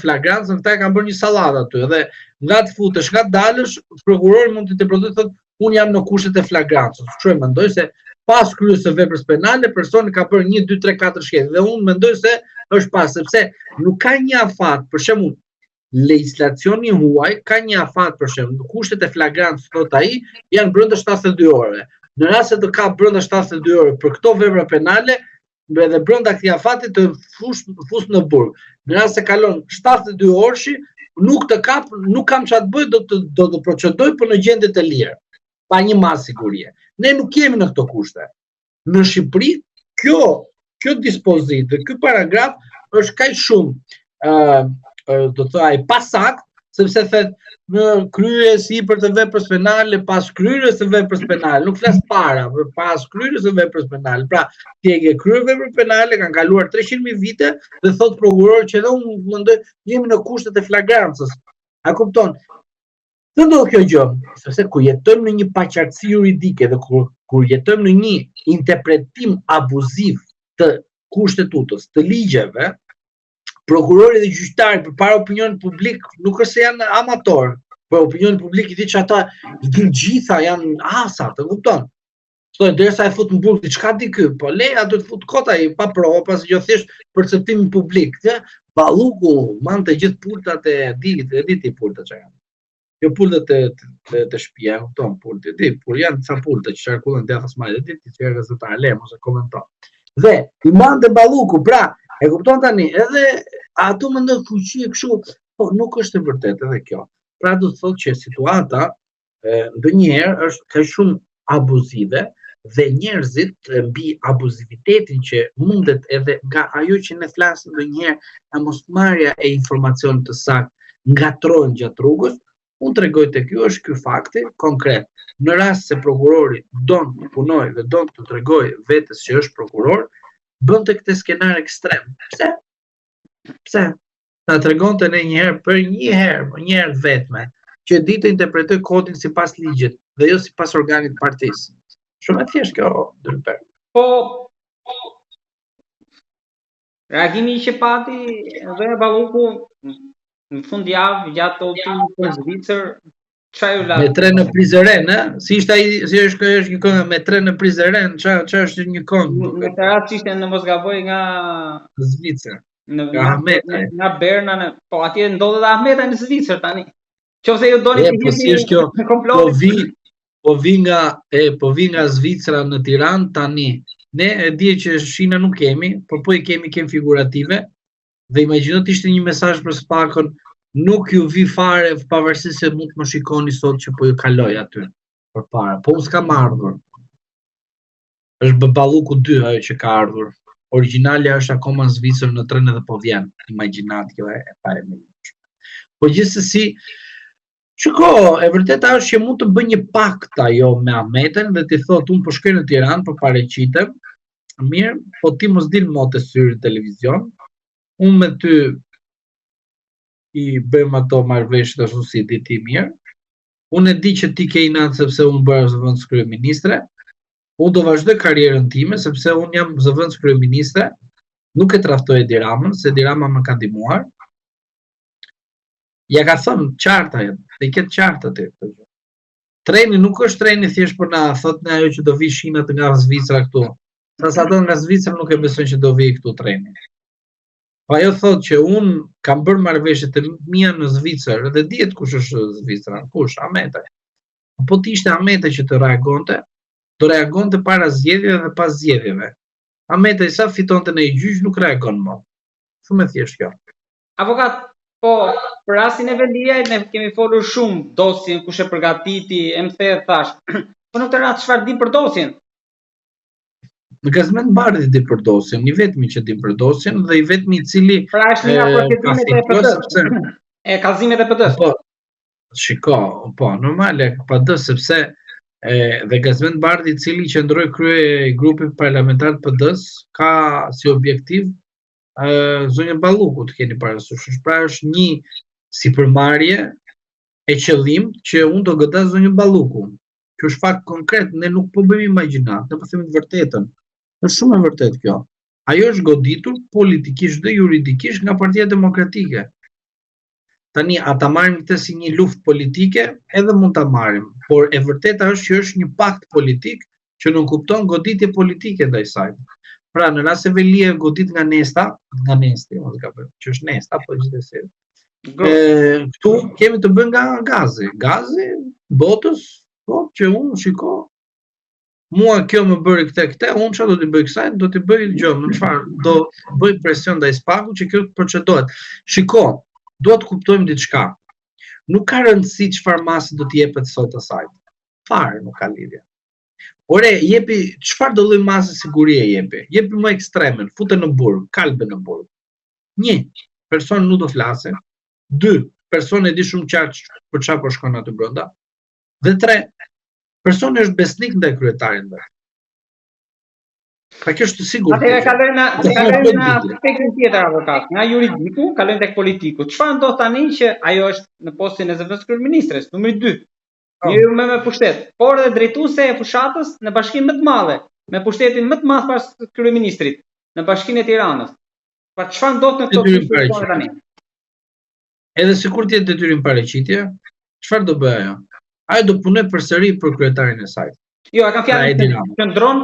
flagrancën, këta e kanë bërë një sallatë aty, dhe nga të futesh, nga të dalësh, prokurori mund të interpretojë thotë, unë jam në kushtet e flagrancës. Kështu e mendoj se pas kryerjes së veprës penale, personi ka bërë 1, 2, 3, 4 shketje, dhe unë mendoj se është pas, sepse nuk ka një afat, për shembull, legjislacioni huaj ka një afat, për shembull, kushtet e flagrancës thotë ai janë brenda 72 orëve. Në rast se të ka brenda 72 orë për këto vepra penale, edhe brenda këtij afati të fus në burg. Në rast se kalon 72 orëshi, nuk të kap, nuk kam çfarë të bëj, do të procedoj për në gjendje të lirë, pa një masë sigurie. Ne nuk jemi në këto kushte. Në Shqipëri, kjo dispozitë, ky paragraf është kaq shumë do të thaj pasakt, sepse thet në kryerjes sipër të veprës penale, pas kryerjes së veprës penale, nuk flas para, pas kryerjes së veprës penale. Pra, ti e ke kryer veprën penale, kanë kaluar 300.000 vite dhe thot prokurori që edhe unë mendoj jemi në kushtet e flagrancës. A kupton? Të ndodh kjo gjë, sepse kur jetojmë në një paqartësi juridike dhe kur jetojmë në një interpretim abuziv të kushtetutës, të ligjeve, prokurori dhe gjyqtari përpara opinionit publik nuk është se janë amator, por opinioni publik i di që ata i din gjitha, janë asa, të kupton? Thonë derisa e fut në burg diçka di ky, po leja do të fut kota i pa provë, pas jo thjesht perceptim publik, që Balluku mante gjithë pultat e ditë pultat që janë. Jo pultat të shtëpia, kupton, pultat e por janë ca pulta që qarkullon djathtas malë ditë që gazetar lem ose komenton. Dhe i mante Balluku, pra e kupton tani, edhe ato mendon fuqi kështu, po nuk është e vërtetë edhe kjo. Pra do të thotë që situata ndonjëherë është kaq shumë abuzive dhe njerëzit mbi abuzivitetin që mundet edhe nga ajo që ne flasim ndonjëherë nga mosmarrja e informacionit të saktë ngatrojnë gjatë rrugës, unë tregoj tek ju është ky fakti konkret. Në rast se prokurori don të punojë dhe don të tregojë vetes që është prokuror, bën të këtë skenar ekstrem. Pse? Ta tregonte ne për një herë vetme, që di të interpretoj kodin sipas ligjit dhe jo sipas organit të partisë. Shumë e thjeshtë kjo, Dylber. Po, reagimi që pati Zoja Balluku në fundjavë gjatë udhëtimit në Zvicër, çfarë u la? Me 3 në Prizren, si ishte ai, si është një këngë me 3 në Prizren, çfarë është një këngë? Në të rast ishte në mos gaboj nga Zvicër. Nga Berna, po atje ndodhet Ahmeta në Zvicër tani. Qofse ju doni të jeni në komplot. Po vi nga Zvicra në Tiranë tani. Ne e di që shina nuk kemi, por po i kemi figurative. Dhe imagjino të ishte një mesazh për spakon, nuk ju vi fare pavarësisht se mund të më shikoni sot që po ju kaloj aty përpara. Po unë s'kam ardhur. Është Balluku 2 ajo që ka ardhur. Origjinali është akoma në Zvicër në tren edhe po vjen. Imagjinat kjo e pa e mirë. Po gjithsesi, shiko, e vërteta është që mund të bëj një pakt ajo me Ahmeten dhe ti thotë unë po shkoj në Tiranë për pareqitem. Mirë, po ti mos dil motë syri në televizion. Unë me ty i bëjmë ato marrëveshje ashtu si di ti mirë. Unë e di që ti ke inat sepse unë bëra zëvendës kryeministre. Unë do vazhdoj karrierën time sepse unë jam zëvendës kryeministre. Nuk e traftoj Edi Ramën, se Edi Rama më ka ndihmuar. Ja ka thënë qarta jetë, dhe i ketë qarta të këtë gjë. Treni nuk është treni thjesht për na thot në ajo që do vi shinat nga Zvicra këtu. Sa do nga Zvicra nuk e besojnë që do vi këtu treni. Po ajo thot që unë kam bërë marrëveshje të mia në Zvicër dhe dihet kush është Zvicra, kush, Ahmeta. Po ti ishte Ahmeta që të reagonte, do reagonte para zgjedhjeve dhe pas zgjedhjeve. Ahmeta i sa fitonte në gjyq nuk reagon më. Shumë e thjeshtë kjo. Avokat, po, për rastin e Veliaj ne kemi folur shumë dosjen kush e përgatiti, e më the thash. Po në këtë rast çfarë di për dosjen? Në Gazmend Bardhi di për dosjen, i vetmi që di për dosjen dhe i vetmi i cili pra është nga përkëtimet e PD-s. E kallëzimet e PD-s. Po, shiko, po, normale PD sepse dhe Gazmend Bardhi i cili qëndroi krye i grupit parlamentar të PD-s ka si objektiv zonja Balluku të keni parasysh. Pra është një sipërmarrje e qëllim që unë do godas zonjën Balluku. Kjo është fakt konkret, ne nuk po bëjmë imagjinat, ne po themi të vërtetën. Është shumë e vërtetë kjo. Ajo është goditur politikisht dhe juridikisht nga Partia Demokratike. Tani, a ta marrim këtë si një luftë politike, edhe mund ta marrim, por e vërteta është që është një pakt politik që nuk kupton goditje politike ndaj saj. Pra, në rast se Velia godit nga Nesti, që është Nesta, po gjithsesi. Këtu kemi të bëjmë nga gazi. Gazi, botës, po, që unë shiko, mua kjo më bëri këtë, unë çfarë do t'i bëj kësaj, do t'i bëj gjë, më çfarë, do bëj presion ndaj Spaku që kjo të procedohet. Shiko, duhet të kuptojmë diçka. Nuk ka rëndësi çfarë masi do t'i jepet sot asaj. Fare nuk ka lidhje. Ore, jepi çfarë do lloj mase sigurie jepi? Jepi më ekstremen, fute në burg, kalbe në burg. 1. Person nuk do flasë. 2. Person e di shumë qartë për çfarë po shkon aty brenda. Dhe 3. Personi është besnik ndaj kryetarit vet. Pra kjo është sigurt. Atëherë kalojmë në aspektin tjetër avokat, nga juridiku, kalojmë tek politiku. Çfarë ndodh tani që ajo është në postin e zëvendësës kryeministres, numri 2. Njëri me pushtet, por edhe drejtuese e fushatës në bashkinë më të madhe, me pushtetin më të madh pas kryeministrit, në bashkinë e Tiranës. Pa çfarë ndodh në këtë situacion tani? Edhe sikur të jetë detyrim paraqitje, çfarë do bëj ajo? Ajo do punoj përsëri për kryetarin e saj. Jo, e kam fjalën qëndron